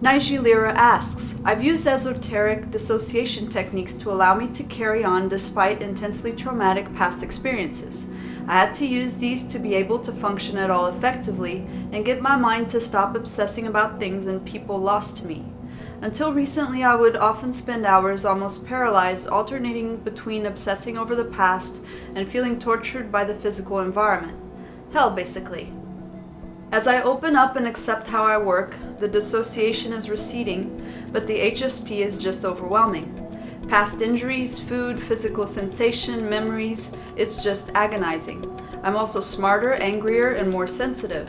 Naiji Lira asks, I've used esoteric dissociation techniques to allow me to carry on despite intensely traumatic past experiences. I had to use these to be able to function at all effectively and get my mind to stop obsessing about things and people lost to me. Until recently, I would often spend hours almost paralyzed, alternating between obsessing over the past and feeling tortured by the physical environment. Hell, basically. As I open up and accept how I work, the dissociation is receding, but the HSP is just overwhelming. Past injuries, food, physical sensation, memories, it's just agonizing. I'm also smarter, angrier, and more sensitive.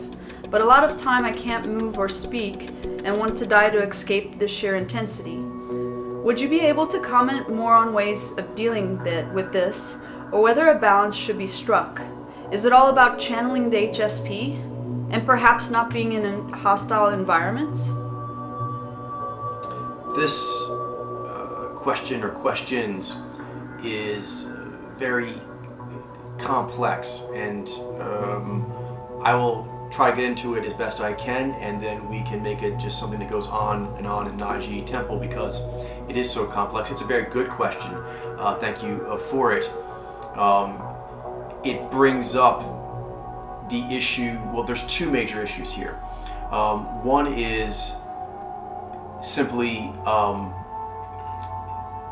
But a lot of time I can't move or speak and want to die to escape the sheer intensity. Would you be able to comment more on ways of dealing with this, or whether a balance should be struck? Is it all about channeling the HSP, and perhaps not being in hostile environments? This question or questions is very complex, and I will try to get into it as best I can, and then we can make it just something that goes on in Naiji Temple, because it is so complex. It's a very good question. Thank you for it. It brings up the issue, well, there's two major issues here. One is simply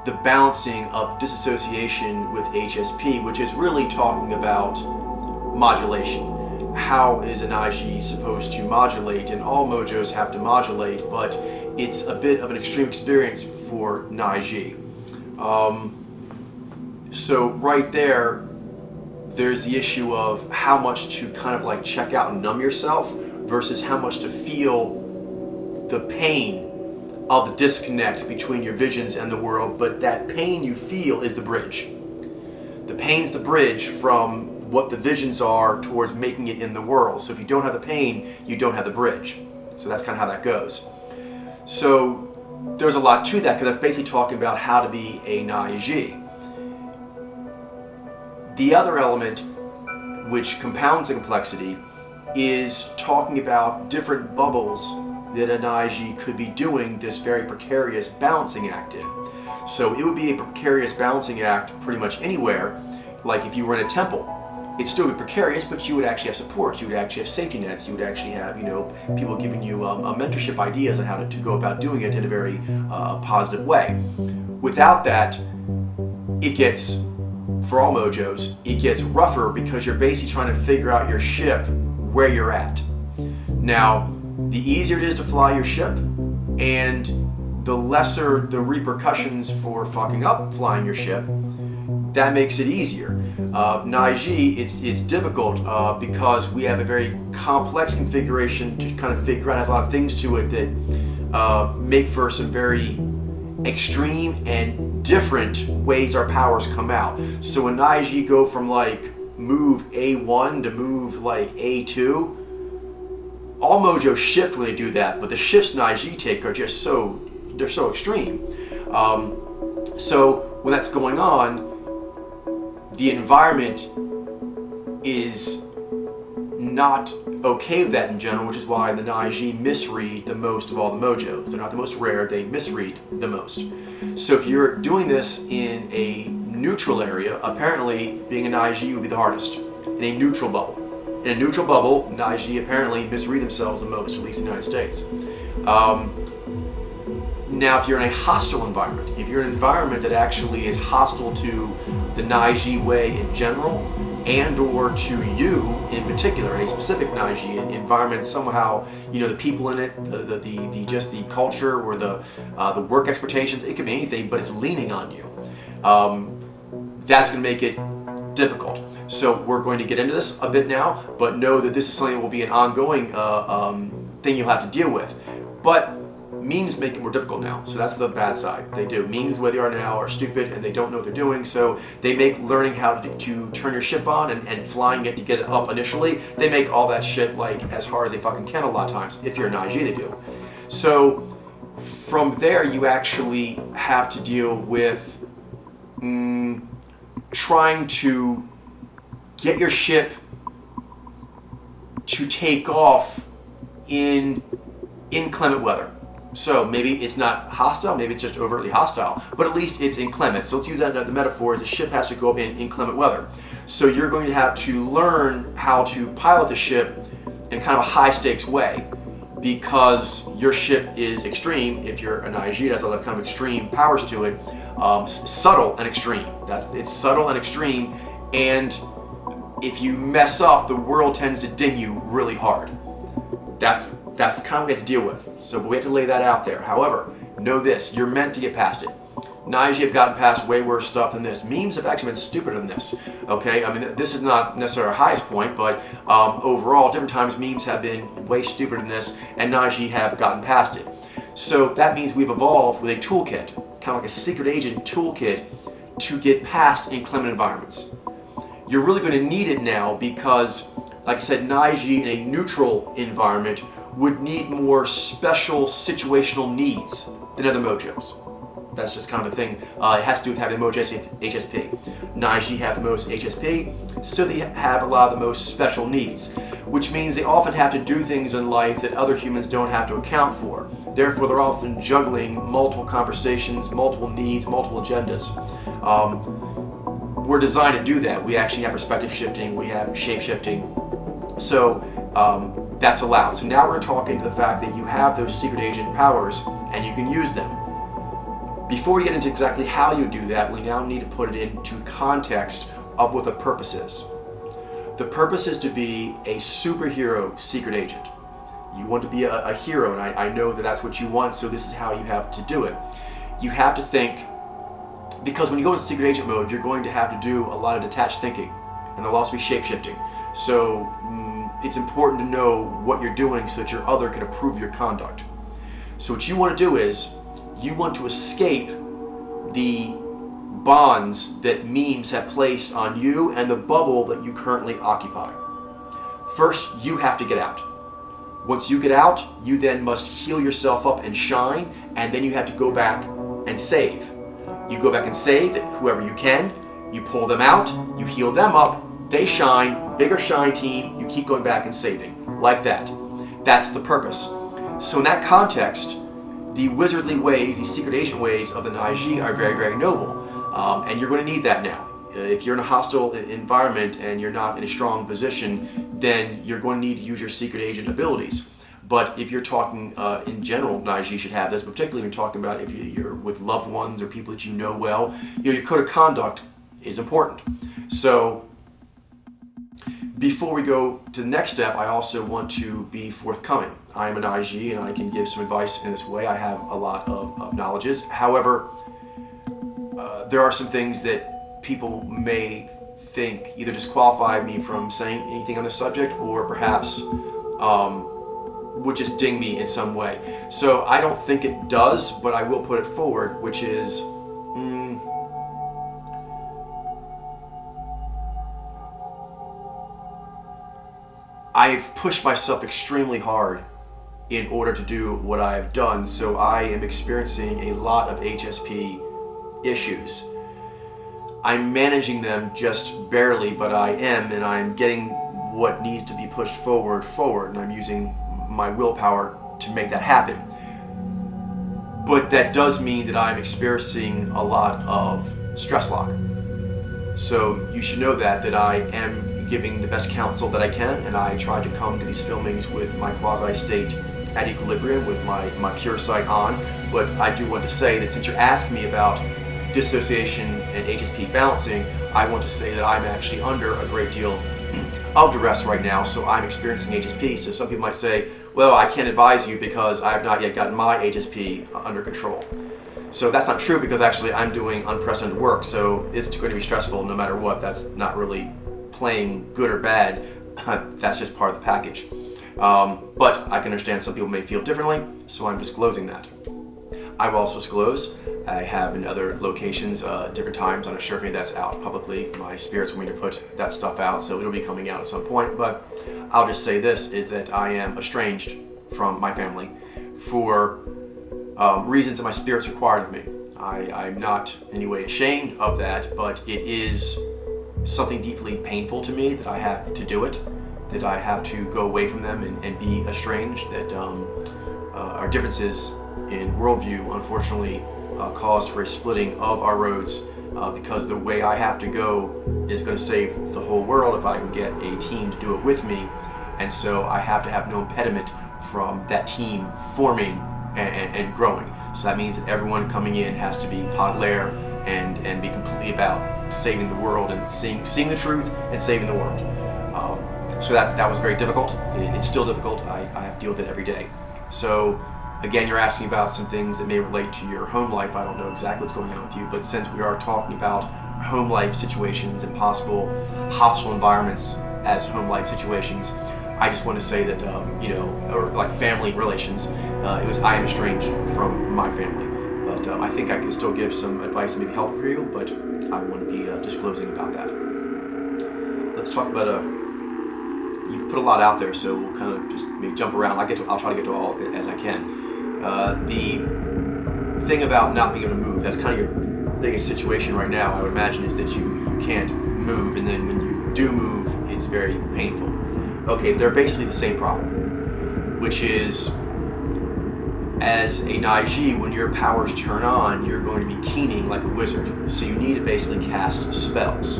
the balancing of disassociation with HSP, which is really talking about modulation. How is an IG supposed to modulate? And all mojos have to modulate, but it's a bit of an extreme experience for Naiji. So right there's the issue of how much to kind of like check out and numb yourself versus how much to feel the pain of the disconnect between your visions and the world. But that pain you feel is the bridge. The pain's the bridge from what the visions are towards making it in the world. So if you don't have the pain, you don't have the bridge. So that's kind of how that goes. So there's a lot to that, because that's basically talking about how to be a Naiji. The other element, which compounds the complexity, is talking about different bubbles that an IG could be doing this very precarious balancing act in. So it would be a precarious balancing act pretty much anywhere. Like if you were in a temple, it'd still be precarious, but you would actually have support. You would actually have safety nets. You would actually have, people giving you mentorship ideas on how to go about doing it in a very positive way. Without that, it gets, for all mojos, it gets rougher, because you're basically trying to figure out your ship where you're at. Now, the easier it is to fly your ship, and the lesser the repercussions for fucking up flying your ship, that makes it easier. Naiji, it's difficult because we have a very complex configuration to kind of figure out. Has a lot of things to it that make for some very extreme and different ways our powers come out. So when Naiji go from like move A1 to move like A2, all mojos shift when they do that, but the shifts Naiji take are just they're so extreme. So when that's going on, the environment is not okay with that in general, which is why the Naiji misread the most of all the mojos. They're not the most rare, they misread the most. So if you're doing this in a neutral area, apparently being a Naiji would be the hardest, in a neutral bubble. In a neutral bubble, Naiji apparently misread themselves the most, at least in the United States. Now, if you're in a hostile environment, if you're in an environment that actually is hostile to the Naiji way in general, and or to you in particular, a specific Naiji environment, somehow, the people in it, the culture or the work expectations, it can be anything, but it's leaning on you. That's going to make it difficult. So we're going to get into this a bit now, but know that this is something that will be an ongoing thing you'll have to deal with. But memes make it more difficult now, so that's the bad side. They do. Memes, where they are now, are stupid and they don't know what they're doing, so they make learning how to turn your ship on and flying it to get it up initially, they make all that shit like as hard as they fucking can a lot of times. If you're an IG, they do. So from there, you actually have to deal with trying to get your ship to take off in inclement weather. So maybe it's not hostile, maybe it's just overtly hostile, but at least it's inclement. So let's use that the metaphor as the ship has to go up in inclement weather. So you're going to have to learn how to pilot the ship in kind of a high stakes way, because your ship is extreme. If you're an IG, it has a lot of kind of extreme powers to it, subtle and extreme. It's subtle and extreme, and if you mess up, the world tends to ding you really hard. That's kind of what we have to deal with. So we have to lay that out there. However, know this, you're meant to get past it. Naiji have gotten past way worse stuff than this. Memes have actually been stupider than this. Okay, I mean, this is not necessarily our highest point, but overall, different times memes have been way stupider than this, and Naiji have gotten past it. So that means we've evolved with a toolkit, kind of like a secret agent toolkit, to get past inclement environments. You're really going to need it now because, like I said, Naiji in a neutral environment would need more special situational needs than other mojos. That's just kind of a thing. It has to do with having the most HSP. Naiji have the most HSP, so they have a lot of the most special needs, which means they often have to do things in life that other humans don't have to account for. Therefore, they're often juggling multiple conversations, multiple needs, multiple agendas. We're designed to do that. We actually have perspective shifting, we have shape shifting. So that's allowed. So now we're talking to the fact that you have those secret agent powers and you can use them. Before we get into exactly how you do that, we now need to put it into context of what the purpose is. The purpose is to be a superhero secret agent. You want to be a hero, and I know that that's what you want, so this is how you have to do it. You have to think, because when you go into secret agent mode, you're going to have to do a lot of detached thinking, and there'll also be shape-shifting. So it's important to know what you're doing so that your other can approve your conduct. So what you want to do is, you want to escape the bonds that memes have placed on you and the bubble that you currently occupy. First, you have to get out. Once you get out, you then must heal yourself up and shine, and then you have to go back and save. You go back and save whoever you can, you pull them out, you heal them up, they shine, bigger shine team, you keep going back and saving, like that. That's the purpose. So in that context, the wizardly ways, the secret agent ways of the Naiji are very, very noble. And you're going to need that now. If you're in a hostile environment and you're not in a strong position, then you're going to need to use your secret agent abilities. But if you're talking in general, Naiji should have this, but particularly when you're talking about if you're with loved ones or people that you know well, your code of conduct is important. So before we go to the next step, I also want to be forthcoming. I am an IG and I can give some advice in this way. I have a lot of knowledges. However, there are some things that people may think either disqualify me from saying anything on the subject or perhaps would just ding me in some way. So I don't think it does, but I will put it forward, which is I've pushed myself extremely hard in order to do what I've done, so I am experiencing a lot of HSP issues. I'm managing them just barely, but I am, and I'm getting what needs to be pushed forward, and I'm using my willpower to make that happen. But that does mean that I'm experiencing a lot of stress lock. So you should know that I am giving the best counsel that I can, and I try to come to these filmings with my quasi-state at equilibrium, with my pure sight on. But I do want to say that since you're asking me about dissociation and HSP balancing, I want to say that I'm actually under a great deal of duress right now, so I'm experiencing HSP. So some people might say, well, I can't advise you because I have not yet gotten my HSP under control. So that's not true, because actually I'm doing unprecedented work, so it's going to be stressful no matter what. That's not really playing good or bad. That's just part of the package. But I can understand some people may feel differently, so I'm disclosing that. I will also disclose I have in other locations, different times. I'm not sure if any of that's out publicly. My spirits want me to put that stuff out, so it'll be coming out at some point. But I'll just say this, is that I am estranged from my family for reasons that my spirits required of me. I'm not in any way ashamed of that, but it is something deeply painful to me that I have to do it, that I have to go away from them and be estranged, that our differences in worldview, unfortunately, cause for a splitting of our roads because the way I have to go is going to save the whole world if I can get a team to do it with me. And so I have to have no impediment from that team forming and growing. So that means that everyone coming in has to be pod layer and be completely about saving the world and seeing the truth and saving the world. So that was very difficult. It's still difficult. I have to deal with it every day. So again, you're asking about some things that may relate to your home life. I don't know exactly what's going on with you, but since we are talking about home life situations and possible hostile environments as home life situations, I just want to say that, or like family relations, I am estranged from my family. But I think I can still give some advice that may be helpful for you, but I want to be disclosing about that. Let's talk about you put a lot out there, so we'll kind of just maybe jump around. I'll try to get to all as I can. The thing about not being able to move, that's kind of your biggest situation right now, I would imagine, is that you can't move, and then when you do move, it's very painful. Okay, they're basically the same problem, which is, as a Naiji, when your powers turn on, you're going to be keening like a wizard. So you need to basically cast spells.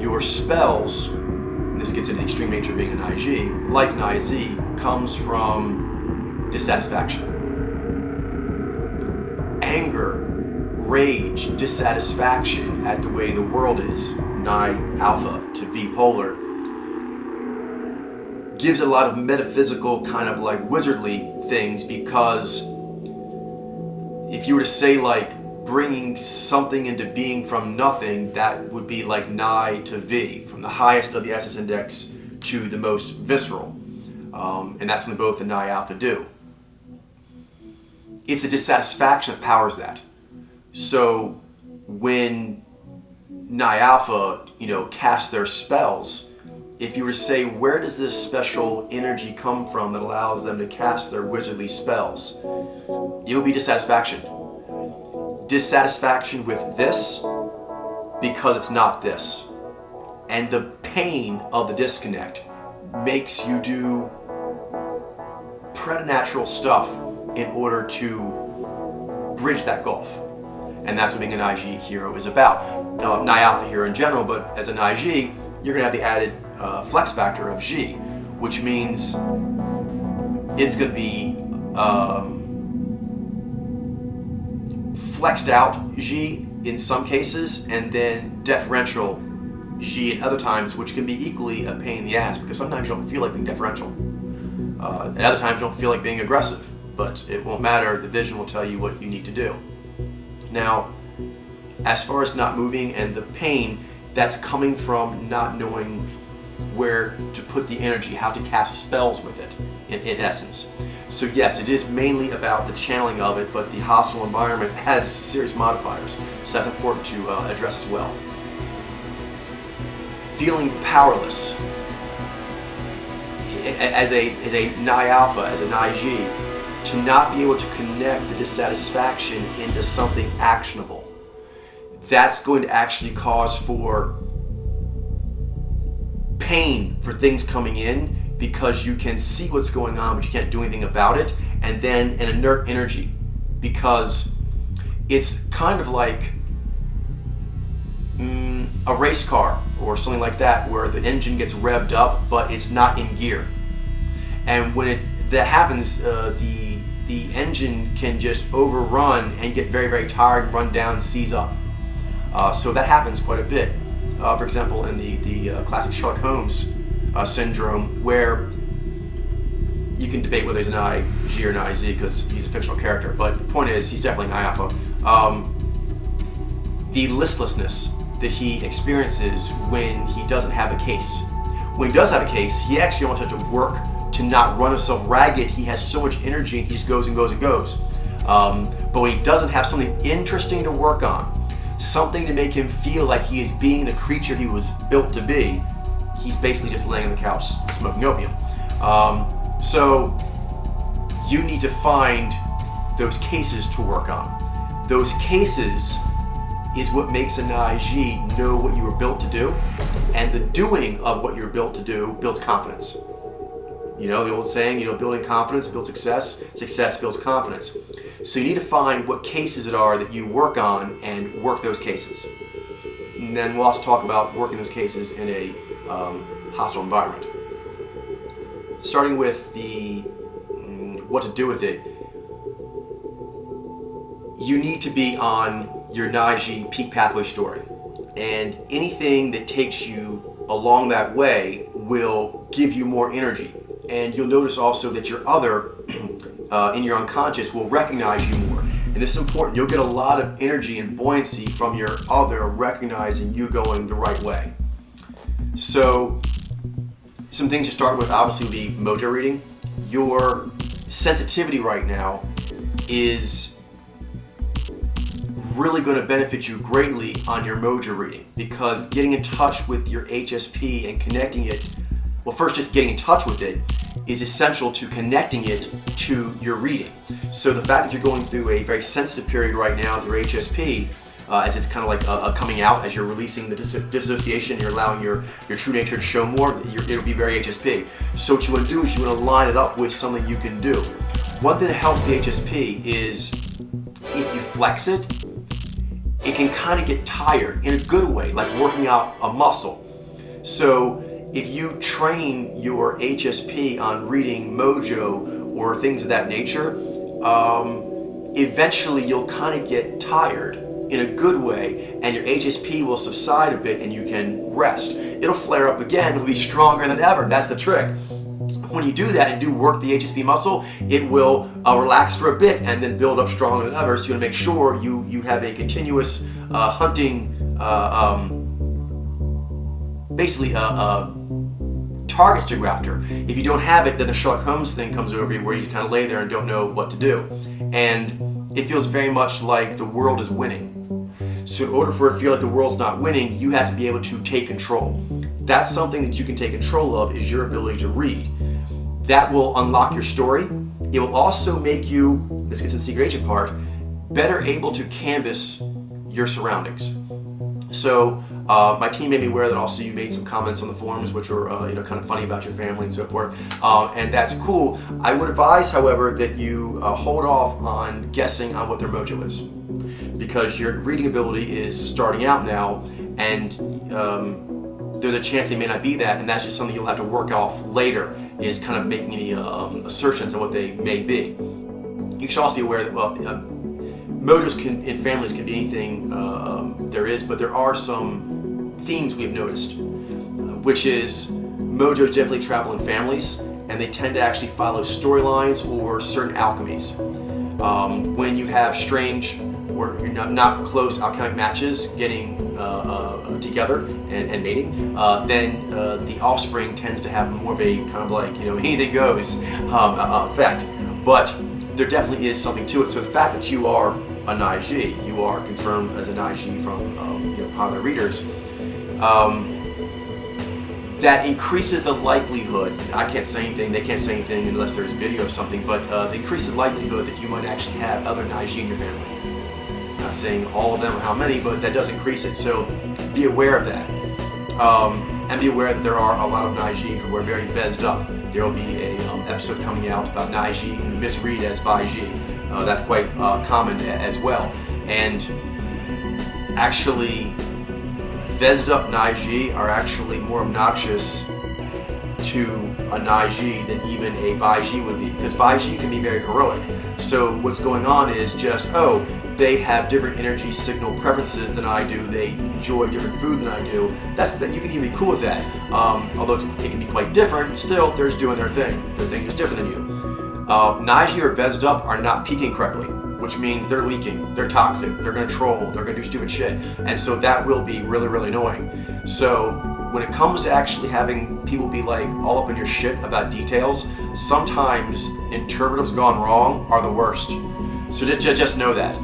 Your spells, and this gets into the extreme nature of being a Naiji, like Naizi, comes from dissatisfaction. Anger, rage, dissatisfaction at the way the world is, Nai Alpha to V Polar, gives it a lot of metaphysical kind of like wizardly things, because if you were to say like bringing something into being from nothing, that would be like Nai to V, from the highest of the SS index to the most visceral. And that's something both the Nai Alpha do. It's the dissatisfaction that powers that. So when Nai Alpha, cast their spells, if you were to say, where does this special energy come from that allows them to cast their wizardly spells? It would be dissatisfaction. Dissatisfaction with this because it's not this. And the pain of the disconnect makes you do preternatural stuff in order to bridge that gulf. And that's what being a Naiji hero is about. Nai Alpha hero in general, but as a Naiji, you're going to have the added flex factor of Ji, which means it's going to be flexed out Ji in some cases, and then deferential Ji in other times, which can be equally a pain in the ass, because sometimes you don't feel like being deferential. And other times you don't feel like being aggressive, but it won't matter. The vision will tell you what you need to do. Now, as far as not moving and the pain, that's coming from not knowing where to put the energy, how to cast spells with it, in essence. So yes, it is mainly about the channeling of it, but the hostile environment has serious modifiers, so that's important to address as well. Feeling powerless. As a Nai Alpha, as a Naiji, to not be able to connect the dissatisfaction into something actionable, that's going to actually cause for pain for things coming in, because you can see what's going on but you can't do anything about it, and then an inert energy, because it's kind of like a race car or something like that, where the engine gets revved up but it's not in gear, and when that happens, the engine can just overrun and get very, very tired and run down, seize up. So that happens quite a bit. For example, in the classic Sherlock Holmes syndrome, where you can debate whether he's an Naiji or Naizi because he's a fictional character, but the point is he's definitely Nai Alpha. The listlessness that he experiences when he doesn't have a case. When he does have a case, he actually wants to work to not run himself ragged. He has so much energy and he just goes and goes and goes. But when he doesn't have something interesting to work on, something to make him feel like he is being the creature he was built to be, he's basically just laying on the couch smoking opium. So you need to find those cases to work on. Those cases is what makes a Naiji know what you were built to do, and the doing of what you're built to do builds confidence. You know, the old saying, building confidence builds success, success builds confidence. So you need to find what cases it are that you work on and work those cases. And then we'll have to talk about working those cases in a hostile environment. Starting with the what to do with it, you need to be on your NIJI peak pathway story. And anything that takes you along that way will give you more energy. And you'll notice also that your other, in your unconscious, will recognize you more. And this is important. You'll get a lot of energy and buoyancy from your other recognizing you going the right way. So, some things to start with obviously would be mojo reading. Your sensitivity right now is really going to benefit you greatly on your mojo reading, because getting in touch with your HSP and connecting it, well, first just getting in touch with it is essential to connecting it to your reading. So the fact that you're going through a very sensitive period right now with your HSP, as it's kind of like coming out, as you're releasing the dissociation, you're allowing your true nature to show more, it'll be very HSP. So what you want to do is you want to line it up with something you can do. One thing that helps the HSP is if you flex it, it can kind of get tired in a good way, like working out a muscle. So if you train your HSP on reading mojo or things of that nature, eventually you'll kind of get tired in a good way, and your HSP will subside a bit and you can rest. It'll flare up again, it'll be stronger than ever. That's the trick. When you do that and do work the HSP muscle, it will relax for a bit and then build up stronger than ever. So you want to make sure you have a continuous hunting, basically targets to go after. If you don't have it, then the Sherlock Holmes thing comes over you, where you kind of lay there and don't know what to do. And it feels very much like the world is winning. So in order for it to feel like the world's not winning, you have to be able to take control. That's something that you can take control of, is your ability to read. That will unlock your story. It will also make you, this gets to the secret agent part, better able to canvas your surroundings. So my team made me aware that also you made some comments on the forums which were kind of funny about your family and so forth, and that's cool. I would advise, however, that you hold off on guessing on what their mojo is, because your reading ability is starting out now, and there's a chance they may not be that, and that's just something you'll have to work off later, is kind of making any assertions on what they may be. You should also be aware that, mojos in families can be anything there is, but there are some themes we have noticed, which is mojos definitely travel in families, and they tend to actually follow storylines or certain alchemies. When you have strange or not close alchemic matches getting together and mating, then the offspring tends to have more of a kind of like, anything goes effect. But there definitely is something to it. So the fact that you are a NIJI, you are confirmed as a NIJI from popular readers, that increases the likelihood, I can't say anything, they can't say anything unless there's a video or something, but they increase the likelihood that you might actually have other NIJI in your family. I'm not saying all of them or how many, but that does increase it, so be aware of that. And be aware that there are a lot of NIJI who are very vezzed up. There will be a episode coming out about NIJI who misread as VIJI. That's quite common as well. And actually, vezzed up NIJI are actually more obnoxious to a NIJI than even a VIJI would be, because VIJI can be very heroic. So what's going on is just, they have different energy signal preferences than I do, they enjoy different food than I do. That you can even be cool with that. Although it can be quite different, still they're just doing their thing. Their thing is different than you. NIJI or vezzed up are not peaking correctly, which means they're leaking, they're toxic, they're gonna troll, they're gonna do stupid shit. And so that will be really, really annoying. So when it comes to actually having people be like all up in your shit about details, sometimes interpretives gone wrong are the worst. So just know that.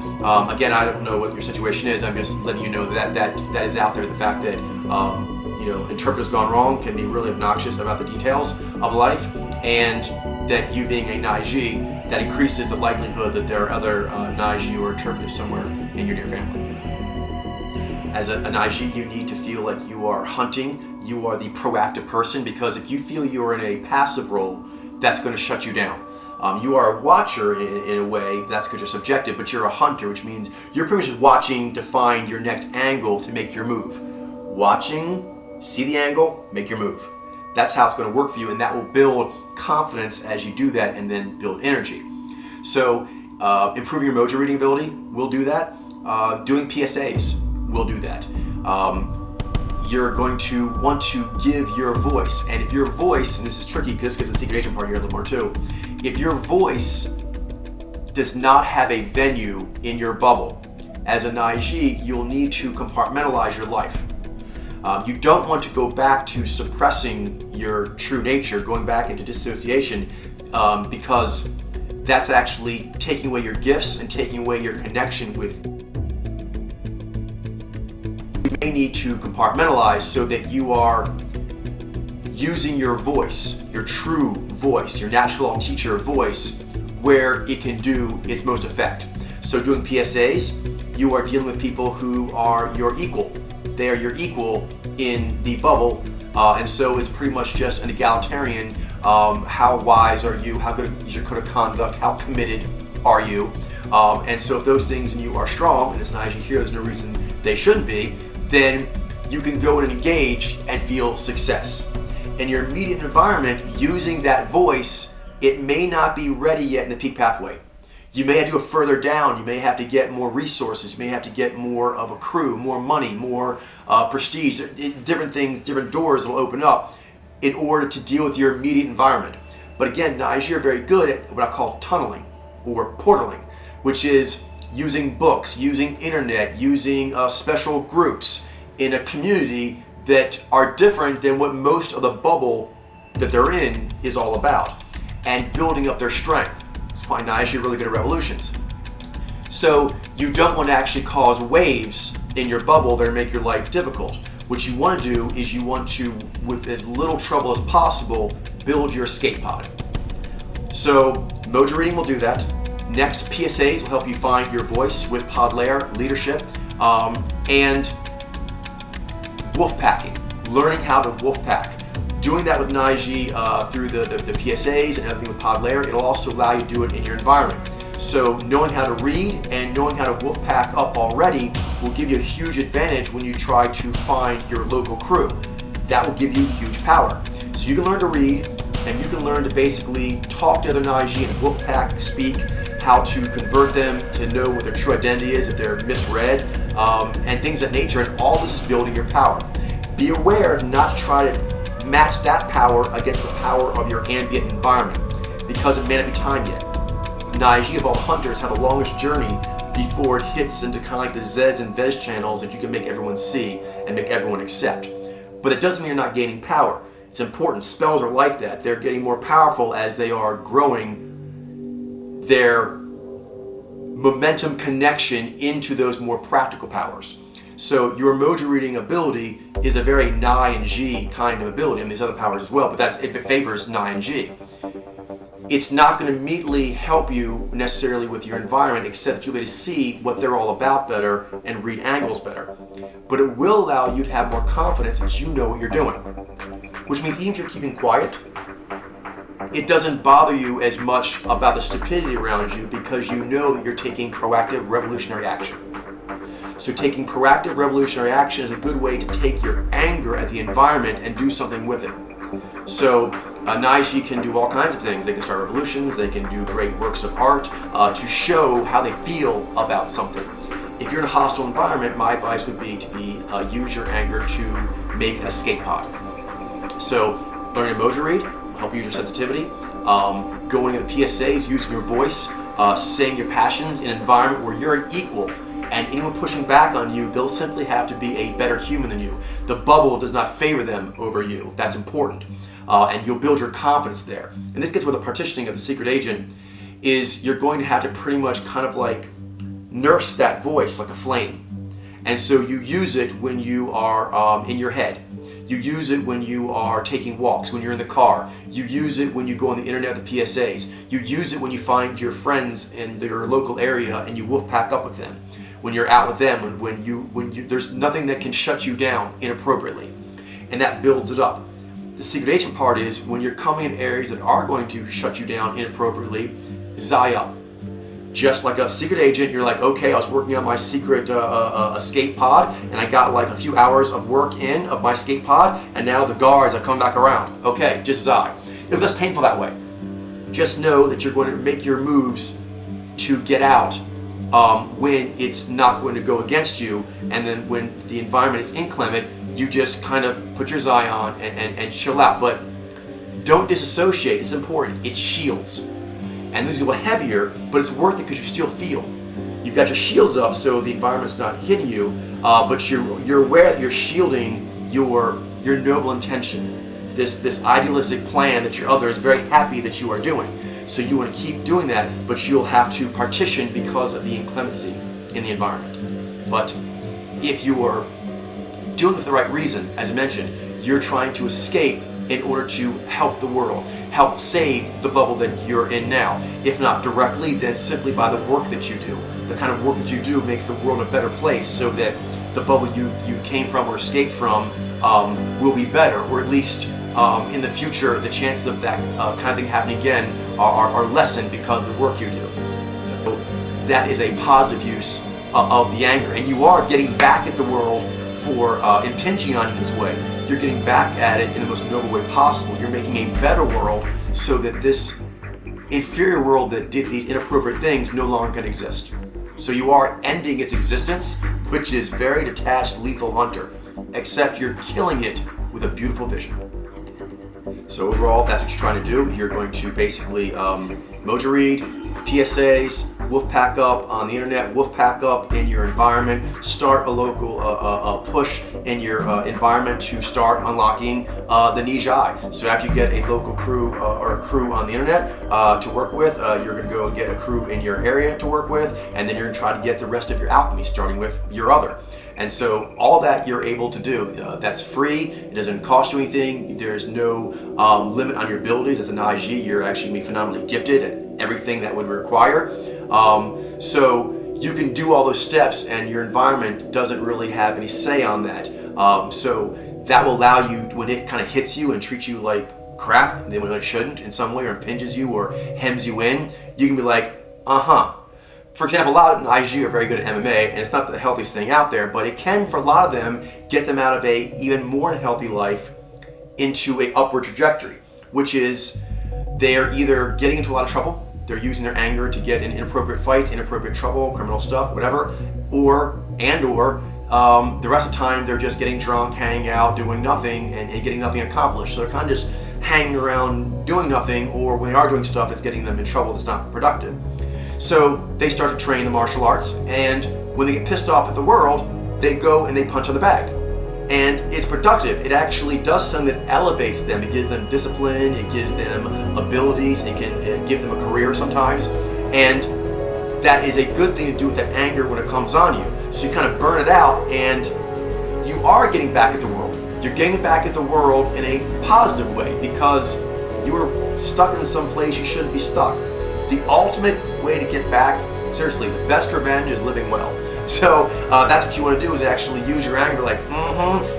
Again, I don't know what your situation is. I'm just letting you know that is out there. The fact that interpreters gone wrong can be really obnoxious about the details of life, and that you being a NIJI, that increases the likelihood that there are other NIJI or interpreters somewhere in your near family. As a NIJI, you need to feel like you are hunting. You are the proactive person, because if you feel you are in a passive role, that's going to shut you down. You are a watcher in a way, that's because you're subjective, but you're a hunter, which means you're pretty much just watching to find your next angle to make your move. Watching, see the angle, make your move. That's how it's going to work for you, and that will build confidence as you do that, and then build energy. So improving your mojo reading ability will do that. Doing PSAs will do that. You're going to want to give your voice, and if your voice, and this is tricky because the secret agent part here a little more too, if your voice does not have a venue in your bubble, as an IG, you'll need to compartmentalize your life. You don't want to go back to suppressing your true nature, going back into dissociation, because that's actually taking away your gifts and taking away your connection with. You may need to compartmentalize so that you are using your voice, your true voice, your natural teacher voice, where it can do its most effect. So doing PSAs, you are dealing with people who are your equal. They are your equal in the bubble, and so it's pretty much just an egalitarian. How wise are you? How good is your code of conduct? How committed are you? And so if those things in you are strong, and it's an IG here, there's no reason they shouldn't be, then you can go and engage and feel success. In your immediate environment, using that voice, it may not be ready yet in the peak pathway. You may have to go further down. You may have to get more resources. You may have to get more of a crew, more money, more prestige. Different things, different doors will open up in order to deal with your immediate environment. But again, IG are very good at what I call tunneling or portaling, which is using books, using internet, using special groups in a community that are different than what most of the bubble that they're in is all about, and building up their strength. That's why IG are really good at revolutions. So you don't want to actually cause waves in your bubble that make your life difficult. What you want to do is you want to, with as little trouble as possible, build your escape pod. So mojo reading will do that. Next, PSAs will help you find your voice with pod layer leadership, and wolf packing, learning how to wolf pack. Doing that with an IG through the PSAs and everything with pod layer, it'll also allow you to do it in your environment. So knowing how to read and knowing how to wolf pack up already will give you a huge advantage when you try to find your local crew. That will give you huge power. So you can learn to read, and you can learn to basically talk to other IG and wolf pack, speak, how to convert them to know what their true identity is if they're misread, and things of that nature, and all this is building your power. Be aware not to try to match that power against the power of your ambient environment, because it may not be time yet. An IG of all hunters have the longest journey before it hits into kind of like the Zez and Vez channels that you can make everyone see and make everyone accept. But it doesn't mean you're not gaining power. It's important. Spells are like that. They're getting more powerful as they are growing their momentum connection into those more practical powers. So your mojo reading ability is a very Ni and G kind of ability. I mean, there's other powers as well, but that's if it favors Ni and G. It's not going to immediately help you necessarily with your environment, except you'll be able to see what they're all about better and read angles better. But it will allow you to have more confidence that you know what you're doing. Which means even if you're keeping quiet, it doesn't bother you as much about the stupidity around you because you know that you're taking proactive revolutionary action. So taking proactive revolutionary action is a good way to take your anger at the environment and do something with it. So an IG can do all kinds of things. They can start revolutions, they can do great works of art to show how they feel about something. If you're in a hostile environment, my advice would be to use your anger to make an escape pod. So learning a mojo read will help you use your sensitivity. Going to the PSAs, using your voice, saying your passions in an environment where you're an equal, and anyone pushing back on you, they'll simply have to be a better human than you. The bubble does not favor them over you. That's important. And you'll build your confidence there. And this gets with the partitioning of the secret agent, is you're going to have to pretty much kind of like nurse that voice like a flame. And so you use it when you are in your head. You use it when you are taking walks, when you're in the car. You use it when you go on the internet, the PSAs. You use it when you find your friends in your local area and you wolf pack up with them. When you're out with them, and when you there's nothing that can shut you down inappropriately, and that builds it up. The secret agent part is when you're coming in areas that are going to shut you down inappropriately, zai up. Just like a secret agent, you're like, okay, I was working on my secret escape pod, and I got like a few hours of work in of my escape pod, and now the guards have come back around. Okay, just zai. It'll be less painful that way. Just know that you're going to make your moves to get out when it's not going to go against you, and then when the environment is inclement, you just kind of put your zai on and chill out. But don't disassociate. It's important. It shields. And this is a little heavier, but it's worth it because you still feel. You've got your shields up so the environment's not hitting you, but you're aware that you're shielding your noble intention, this idealistic plan that your other is very happy that you are doing. So you want to keep doing that, but you'll have to partition because of the inclemency in the environment. But if you are doing it for the right reason, as I mentioned, you're trying to escape in order to help the world, help save the bubble that you're in now. If not directly, then simply by the work that you do. The kind of work that you do makes the world a better place so that the bubble you came from or escaped from will be better, or at least in the future the chances of that kind of thing happening again are lessened because of the work you do. So that is a positive use of the anger, and you are getting back at the world for impinging on you this way. You're getting back at it in the most noble way possible. You're making a better world so that this inferior world that did these inappropriate things no longer can exist. So you are ending its existence, which is very detached, lethal hunter, except you're killing it with a beautiful vision. So overall, that's what you're trying to do. You're going to basically mojo read, PSAs, wolf pack up on the internet, wolf pack up in your environment, start a local push in your environment to start unlocking the Nijai. So after you get a local crew or a crew on the internet to work with, you're going to go and get a crew in your area to work with, and then you're going to try to get the rest of your alchemy, starting with your other. And so all that you're able to do, that's free, it doesn't cost you anything, there's no limit on your abilities. As an IG, you're actually going to be phenomenally gifted at everything that would require. So you can do all those steps and your environment doesn't really have any say on that. So that will allow you, when it kind of hits you and treats you like crap, then when it shouldn't in some way, or impinges you or hems you in, you can be like, For example, a lot of IG are very good at MMA, and it's not the healthiest thing out there, but it can, for a lot of them, get them out of a even more unhealthy life into a upward trajectory, which is they're either getting into a lot of trouble, they're using their anger to get in inappropriate fights, inappropriate trouble, criminal stuff, whatever, or the rest of the time they're just getting drunk, hanging out, doing nothing, and getting nothing accomplished. So they're kind of just hanging around doing nothing, or when they are doing stuff, it's getting them in trouble that's not productive. So they start to train the martial arts, and when they get pissed off at the world, they go and they punch on the bag. And it's productive. It actually does something that elevates them. It gives them discipline, it gives them abilities, it can give them a career sometimes. And that is a good thing to do with that anger when it comes on you. So you kind of burn it out, and you are getting back at the world. You're getting back at the world in a positive way because you were stuck in some place you shouldn't be stuck. The ultimate way to get back, seriously, the best revenge is living well. So that's what you want to do, is actually use your anger like,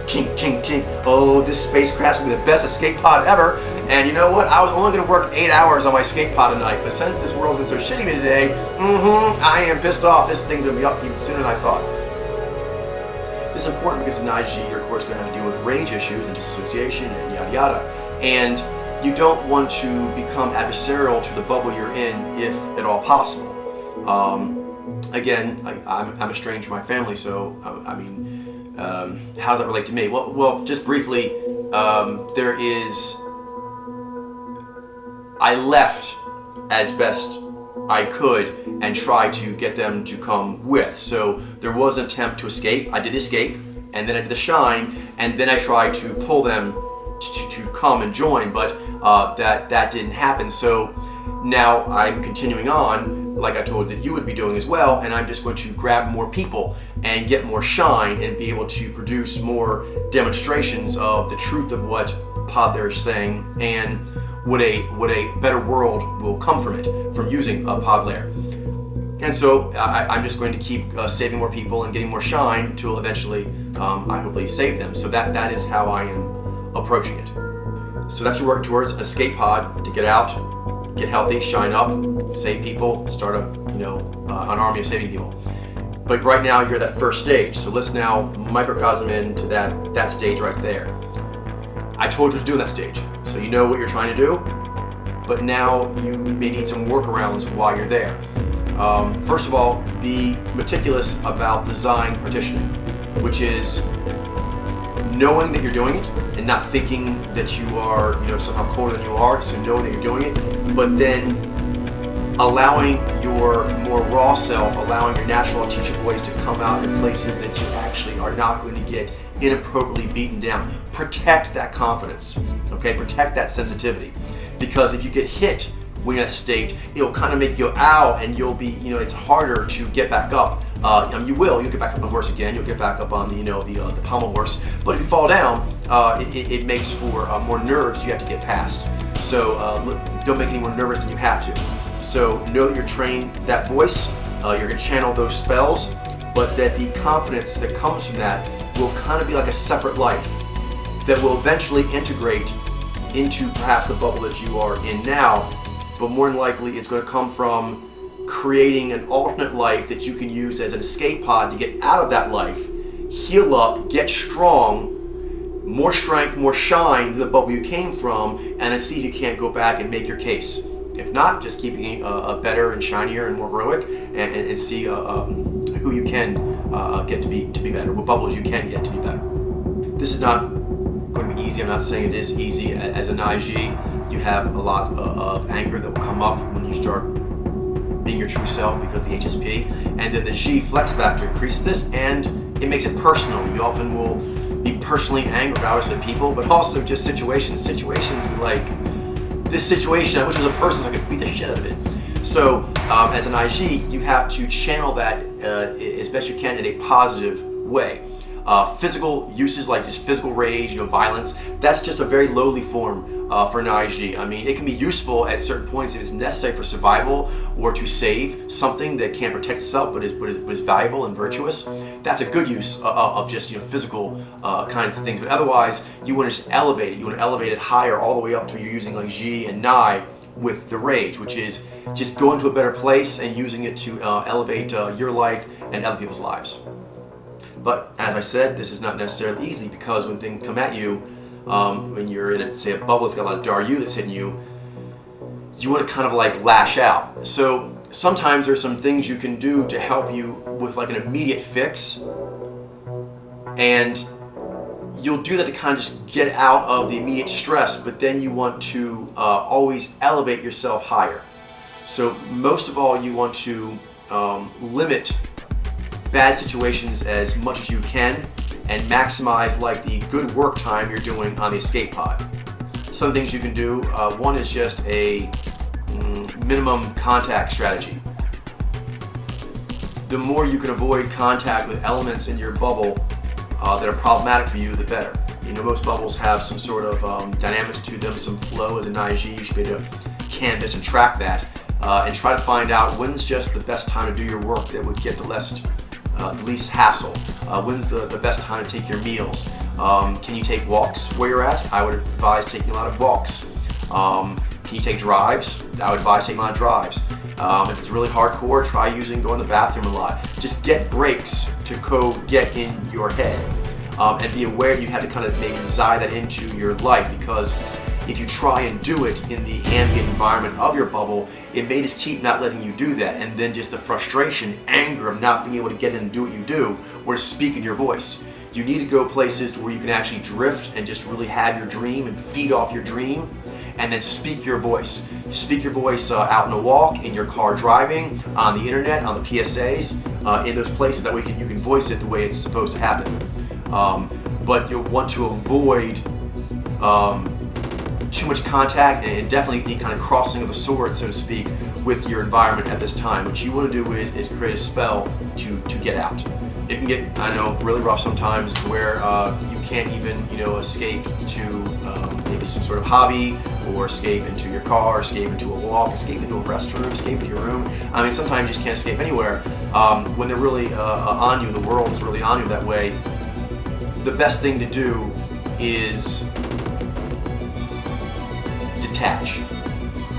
tink, tink, tink. Oh, this spacecraft's gonna be the best escape pod ever. And you know what? I was only gonna work 8 hours on my escape pod a night, but since this world's been so shitty to me today, I am pissed off. This thing's gonna be up even sooner than I thought. This is important because in IG, you're of course gonna have to deal with rage issues and disassociation and yada yada. And you don't want to become adversarial to the bubble you're in if at all possible. Again, I'm estranged from my family, so how does that relate to me? Well, just briefly, I left as best I could and tried to get them to come with. So there was an attempt to escape. I did escape, and then I did the shine, and then I tried to pull them to come and join, but that didn't happen. So now I'm continuing on, like I told that you would be doing as well, and I'm just going to grab more people and get more shine and be able to produce more demonstrations of the truth of what pod they're saying and what a better world will come from it, from using a pod layer. And so I'm just going to keep saving more people and getting more shine till eventually I hopefully save them. So that is how I am approaching it. So that's what you're working towards, an escape pod to get out, get healthy, shine up, save people, start an army of saving people. But right now you're at that first stage. So let's now microcosm into that stage right there. I told you to do that stage. So you know what you're trying to do, but now you may need some workarounds while you're there. First of all, be meticulous about design partitioning, which is knowing that you're doing it and not thinking that you are somehow colder than you are, so knowing that you're doing it, but then allowing your more raw self, allowing your natural teacher voice to come out in places that you actually are not going to get inappropriately beaten down. Protect that confidence, okay? Protect that sensitivity. Because if you get hit when you're in that state, it'll kind of make you ow, and you'll be, it's harder to get back up. You'll get back up on the horse again, you'll get back up on the pommel horse, but if you fall down, it makes for more nerves you have to get past. So don't make any more nervous than you have to. So know that you're training that voice, you're going to channel those spells, but that the confidence that comes from that will kind of be like a separate life that will eventually integrate into perhaps the bubble that you are in now, but more than likely it's going to come from creating an alternate life that you can use as an escape pod to get out of that life, heal up, get strong, more strength, more shine than the bubble you came from, and then see if you can't go back and make your case. If not, just keep being better and shinier and more heroic, and see who you can get to be better, what bubbles you can get to be better. This is not going to be easy. I'm not saying it is easy. As an IG, you have a lot of anger that will come up when you start being your true self because of the HSP, and then the G flex factor increases this, and it makes it personal. You often will be personally angry about obviously people, but also just situations like this situation, I wish it was a person so I could beat the shit out of it. So as an IG, you have to channel that as best you can in a positive way. Physical uses like just physical rage, violence, that's just a very lowly form for an IG. I mean, it can be useful at certain points if it's necessary for survival or to save something that can't protect itself but is valuable and virtuous. That's a good use of just physical kinds of things. But otherwise, you want to just elevate it. You want to elevate it higher, all the way up to you're using like G and Ni with the rage, which is just going to a better place and using it to elevate your life and other people's lives. But as I said, this is not necessarily easy, because when things come at you, when you're in, say, a bubble that's got a lot of Daru that's hitting you, you want to kind of like lash out. So sometimes there's some things you can do to help you with like an immediate fix, and you'll do that to kind of just get out of the immediate stress, but then you want to always elevate yourself higher. So most of all, you want to limit bad situations as much as you can and maximize like the good work time you're doing on the escape pod. Some things you can do, one is just a minimum contact strategy. The more you can avoid contact with elements in your bubble that are problematic for you, the better. Most bubbles have some sort of dynamics to them, some flow. As an IG, you should be able to canvas and track that and try to find out when's just the best time to do your work that would get the least hassle. When's the best time to take your meals? Can you take walks where you're at? I would advise taking a lot of walks. Can you take drives? I would advise taking a lot of drives. If it's really hardcore, try going to the bathroom a lot. Just get breaks to get in your head. And be aware you have to kind of maybe design that into your life, because if you try and do it in the ambient environment of your bubble, it may just keep not letting you do that, and then just the frustration, anger of not being able to get in and do what you do, or to speak in your voice. You need to go places where you can actually drift and just really have your dream and feed off your dream, and then speak your voice. Speak your voice out in a walk, in your car driving, on the internet, on the PSAs, in those places. That way you can voice it the way it's supposed to happen. But you'll want to avoid too much contact, and definitely any kind of crossing of the sword, so to speak, with your environment at this time. What you want to do is create a spell to get out. It can get, I know, really rough sometimes, where you can't even escape to maybe some sort of hobby, or escape into your car, escape into a walk, escape into a restroom, escape into your room. I mean, sometimes you just can't escape anywhere. When they're really on you, the world is really on you that way. The best thing to do is detach,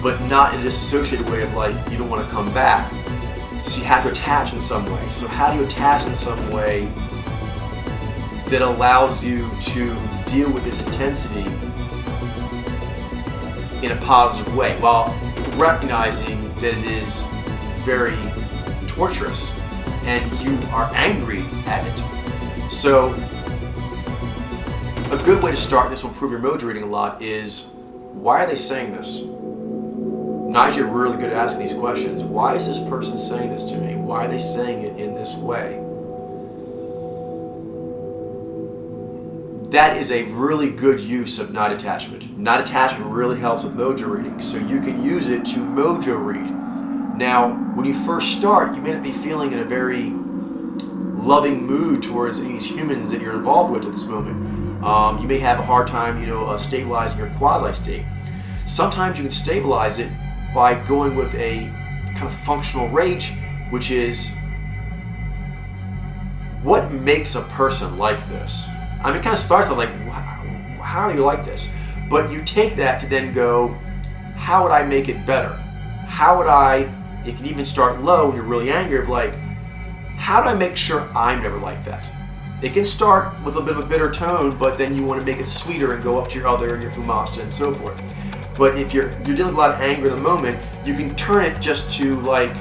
but not in a disassociated way of like you don't want to come back. So you have to attach in some way. So how do you attach in some way that allows you to deal with this intensity in a positive way, while recognizing that it is very torturous and you are angry at it? So a good way to start, this will improve your mojo reading a lot, is why are they saying this? Nigel, you're really good at asking these questions. Why is this person saying this to me? Why are they saying it in this way? That is a really good use of night attachment. Night attachment really helps with mojo reading, so you can use it to mojo read. Now, when you first start, you may not be feeling in a very loving mood towards these humans that you're involved with at this moment. You may have a hard time, stabilizing your quasi-state. Sometimes you can stabilize it by going with a kind of functional rage, which is what makes a person like this? I mean, it kind of starts with like, how are you like this? But you take that to then go, how would I make it better? How would it can even start low when you're really angry of like, how do I make sure I'm never like that? It can start with a bit of a bitter tone, but then you want to make it sweeter and go up to your other and your fumasta and so forth. But if you're dealing with a lot of anger in the moment, you can turn it just to like,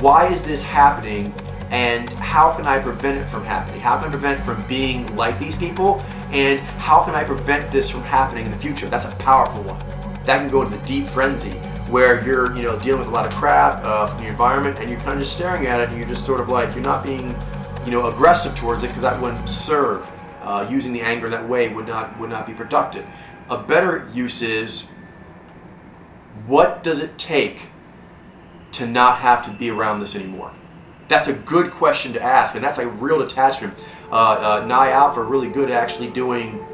why is this happening? And how can I prevent it from happening? How can I prevent it from being like these people? And how can I prevent this from happening in the future? That's a powerful one. That can go into the deep frenzy where you're dealing with a lot of crap from the environment, and you're kind of just staring at it, and you're just sort of like, you're not being aggressive towards it, because that wouldn't serve. Using the anger that way would not be productive. A better use is, what does it take to not have to be around this anymore? That's a good question to ask, and that's a real detachment. Nigh Alpha are really good at actually doing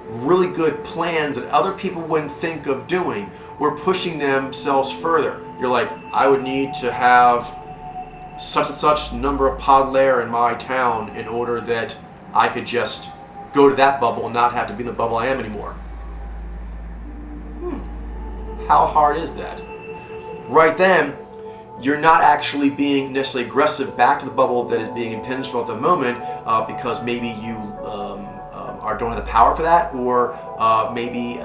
really good plans that other people wouldn't think of doing, or pushing themselves further. You're like, I would need to have such and such number of pod layer in my town in order that I could just go to that bubble and not have to be in the bubble I am anymore. How hard is that? Right then, you're not actually being necessarily aggressive back to the bubble that is being impinged on at the moment, because maybe you don't have the power for that, or maybe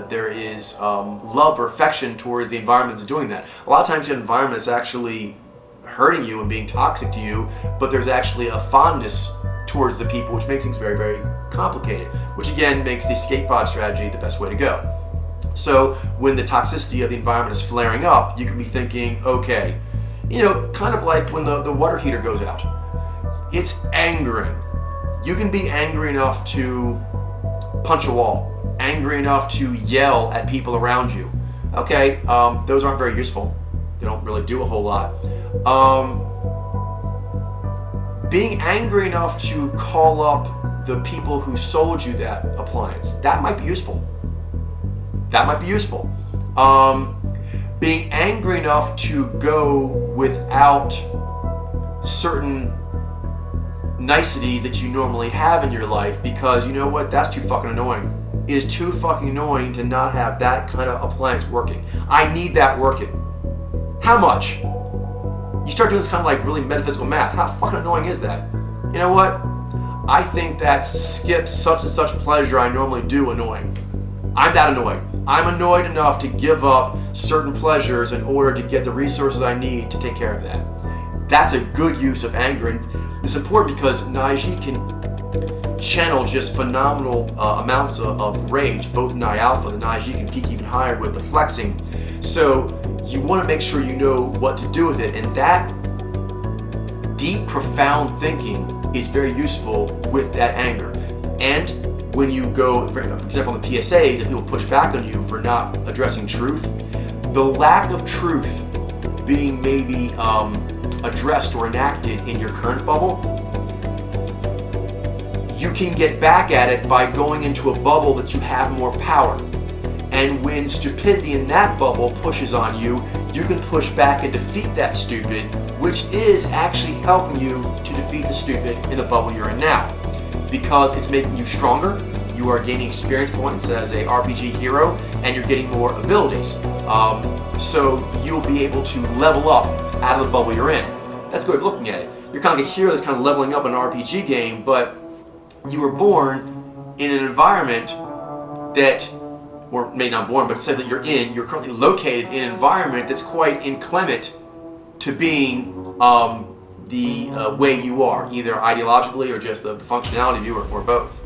there is love or affection towards the environment that's doing that. A lot of times your environment is actually hurting you and being toxic to you, but there's actually a fondness towards the people, which makes things very, very complicated, which again makes the escape pod strategy the best way to go. So when the toxicity of the environment is flaring up, you can be thinking, okay, kind of like when the water heater goes out. It's angering. You can be angry enough to punch a wall, angry enough to yell at people around you. Okay, those aren't very useful. They don't really do a whole lot. Being angry enough to call up the people who sold you that appliance, that might be useful. That might be useful. Being angry enough to go without certain niceties that you normally have in your life, because you know what, that's too fucking annoying. It is too fucking annoying to not have that kind of appliance working. I need that working. How much? You start doing this kind of like really metaphysical math. How fucking annoying is that? You know what? I think that skips such and such pleasure I normally do annoying. I'm that annoyed. I'm annoyed enough to give up certain pleasures in order to get the resources I need to take care of that. That's a good use of anger, and it's important because Naiji can channel just phenomenal amounts of rage. Both Nai Alpha and Naiji can peak even higher with the flexing. So you want to make sure you know what to do with it, and that deep, profound thinking is very useful with that anger. And when you go, for example, on the PSAs, if people push back on you for not addressing truth, the lack of truth being maybe addressed or enacted in your current bubble, you can get back at it by going into a bubble that you have more power. And when stupidity in that bubble pushes on you, you can push back and defeat that stupid, which is actually helping you to defeat the stupid in the bubble you're in now. Because it's making you stronger, you are gaining experience points as a RPG hero, and you're getting more abilities. So you'll be able to level up out of the bubble you're in. That's a good way of looking at it. You're kind of like a hero that's kind of leveling up in an RPG game, but you were born in an environment that, or maybe not born, but it says that you're currently located in an environment that's quite inclement to being the way you are, either ideologically or just the functionality of you, or both.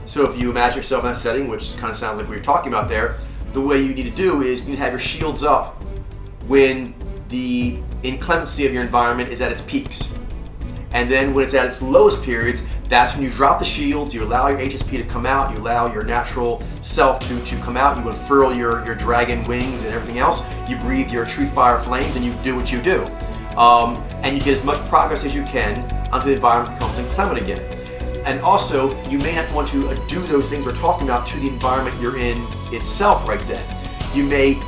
So if you imagine yourself in that setting, which kind of sounds like we were talking about there, the way you need to do is you need to have your shields up when the inclemency of your environment is at its peaks. And then when it's at its lowest periods, that's when you drop the shields, you allow your HSP to come out, you allow your natural self to come out, you unfurl your dragon wings and everything else, you breathe your tree fire flames, and you do what you do. And you get as much progress as you can until the environment becomes inclement again. And also, you may not want to do those things we're talking about to the environment you're in itself right then. You may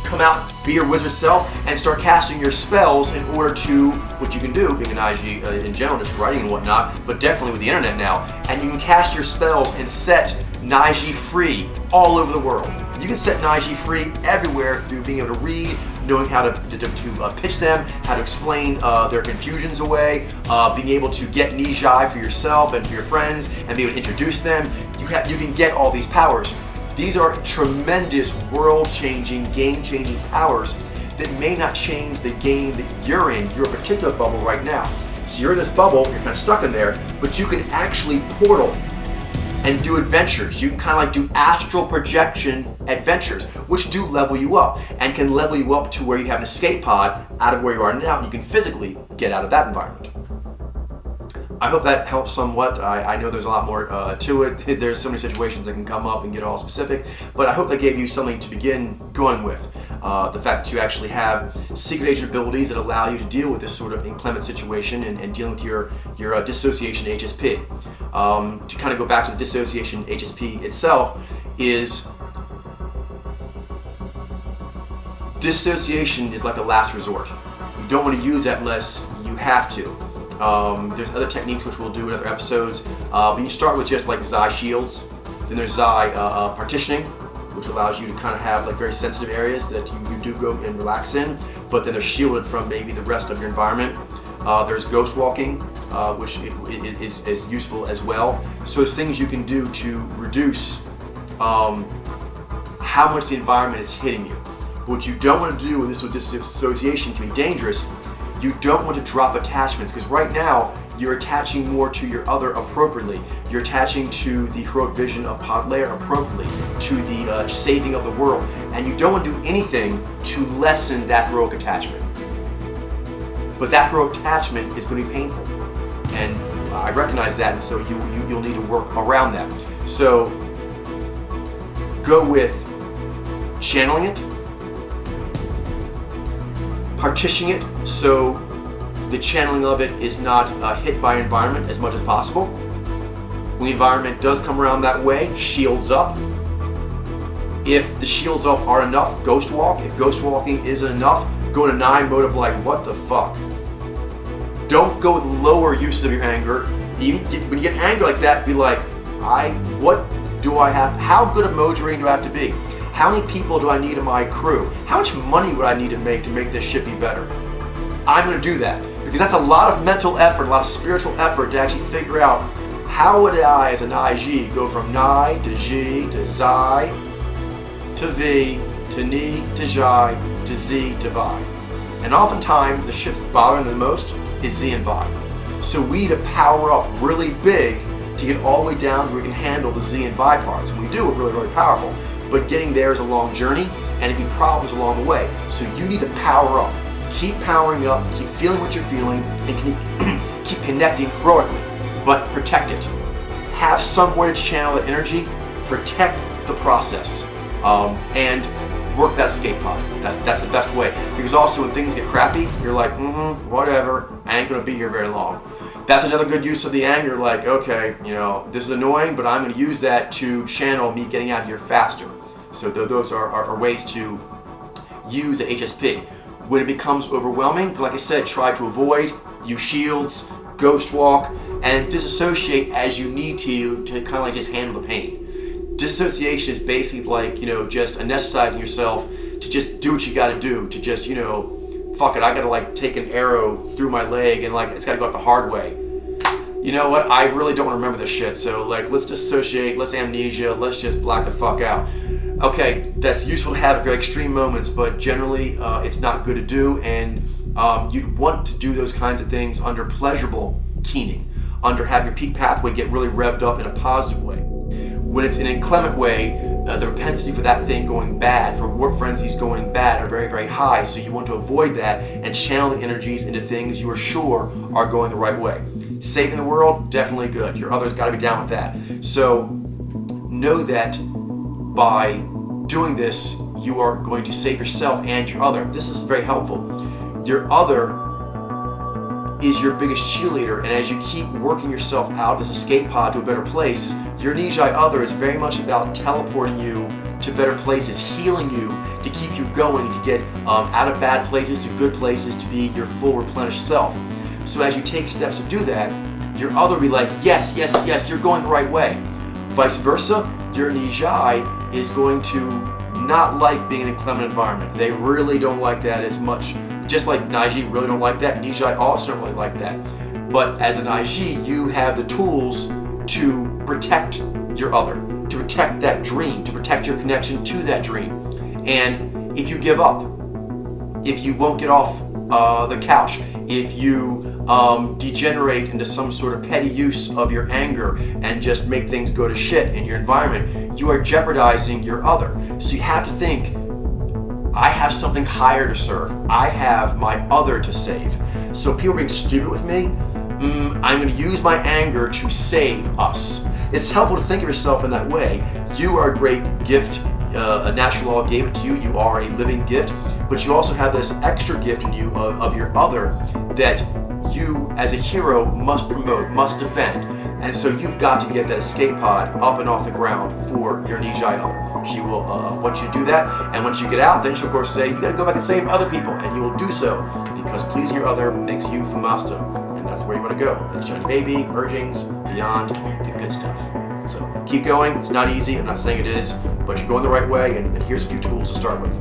come out, be your wizard self, and start casting your spells in order to, what you can do, being an IG in general, just writing and whatnot, but definitely with the internet now, and you can cast your spells and set Naiji free all over the world. You can set Naiji free everywhere through being able to read, knowing how to pitch them, how to explain their confusions away, being able to get Nijai for yourself and for your friends, and be able to introduce them. You can get all these powers. These are tremendous world-changing, game-changing powers that may not change the game that you're in, your particular bubble right now. So you're in this bubble, you're kind of stuck in there, but you can actually portal and do adventures. You can kind of like do astral projection adventures, which do level you up and can level you up to where you have an escape pod out of where you are now, and you can physically get out of that environment. I hope that helps somewhat. I know there's a lot more to it. There's so many situations that can come up and get all specific, but I hope that gave you something to begin going with. The fact that you actually have secret agent abilities that allow you to deal with this sort of inclement situation and dealing with your Disassociation-HSP. To kind of go back to the Disassociation-HSP itself, is dissociation is like a last resort. You don't want to use that unless you have to. There's other techniques which we'll do in other episodes, but you start with just like Xi shields. Then there's Xi partitioning, which allows you to kind of have like very sensitive areas that you do go and relax in, but then they're shielded from maybe the rest of your environment. There's ghost walking, which is useful as well. So there's things you can do to reduce how much the environment is hitting you. But what you don't want to do, and this with disassociation can be dangerous, you don't want to drop attachments, because right now you're attaching more to your other appropriately. You're attaching to the heroic vision of Pod Layer appropriately, to the saving of the world, and you don't want to do anything to lessen that heroic attachment. But that heroic attachment is going to be painful, and I recognize that, and so you'll need to work around that. So go with channeling it, partitioning it so the channeling of it is not hit by environment as much as possible. When the environment does come around that way, shields up. If the shields up are enough, ghost walk. If ghost walking isn't enough, go into 9 mode of like, what the fuck? Don't go with lower uses of your anger. When you get angry like that, be like, what do I have? How good a Mojang do I have to be? How many people do I need in my crew? How much money would I need to make this ship be better? I'm going to do that, because that's a lot of mental effort, a lot of spiritual effort to actually figure out how would I, as an IG, go from Ni to G to Xi to V to Ni to Jai to Z to Vi. And oftentimes the shit that's bothering them the most is Z and Vi. So we need to power up really big to get all the way down where we can handle the Z and Vi parts. And we do, we're really, really powerful. But getting there is a long journey, and it can be problems along the way. So you need to power up. Keep powering up, keep feeling what you're feeling, and keep connecting heroically. But protect it. Have somewhere to channel that energy, protect the process, and work that escape pod. That's the best way. Because also when things get crappy, you're like, whatever, I ain't gonna be here very long. That's another good use of the anger, like, okay, this is annoying, but I'm gonna use that to channel me getting out of here faster. So those are ways to use the HSP. When it becomes overwhelming, like I said, try to avoid, use shields, ghost walk, and disassociate as you need to kind of like just handle the pain. Disassociation is basically like, just anesthetizing yourself to just do what you got to do, to just, fuck it, I got to like take an arrow through my leg and like it's got to go out the hard way. You know what? I really don't want to remember this shit. So like, let's dissociate, let's amnesia, let's just black the fuck out. Okay, that's useful to have at very extreme moments, but generally it's not good to do, and you'd want to do those kinds of things under pleasurable keening, under having your peak pathway get really revved up in a positive way. When it's an inclement way, the propensity for that thing going bad, for warp frenzies going bad, are very, very high. So you want to avoid that and channel the energies into things you are sure are going the right way. Saving the world, definitely good. Your other's got to be down with that. So know that by doing this, you are going to save yourself and your other. This is very helpful. Your other is your biggest cheerleader, and as you keep working yourself out of this escape pod to a better place, your Nijai other is very much about teleporting you to better places, healing you to keep you going, to get out of bad places to good places, to be your full replenished self. So as you take steps to do that, your other will be like, yes, yes, yes, you're going the right way. Vice versa, your Nijai is going to not like being in a inclement environment. They really don't like that as much. Just like Niji really don't like that, Nijai also don't really like that. But as an Niji, you have the tools to protect your other, to protect that dream, to protect your connection to that dream. And if you give up, if you won't get off the couch, if you degenerate into some sort of petty use of your anger and just make things go to shit in your environment, you are jeopardizing your other. So you have to think, I have something higher to serve. I have my other to save. So people are being stupid with me. I'm going to use my anger to save us. It's helpful to think of yourself in that way. You are a great gift. A natural law gave it to you. You are a living gift. But you also have this extra gift in you of your other that you as a hero must promote, must defend. And so you've got to get that escape pod up and off the ground for your Nijai other. She will want you to do that, and once you get out, then she'll of course say, you gotta go back and save other people, and you will do so, because pleasing your other makes you Fumasta, and that's where you want to go. The shiny baby, mergings, beyond, the good stuff. So keep going, it's not easy, I'm not saying it is, but you're going the right way, and here's a few tools to start with.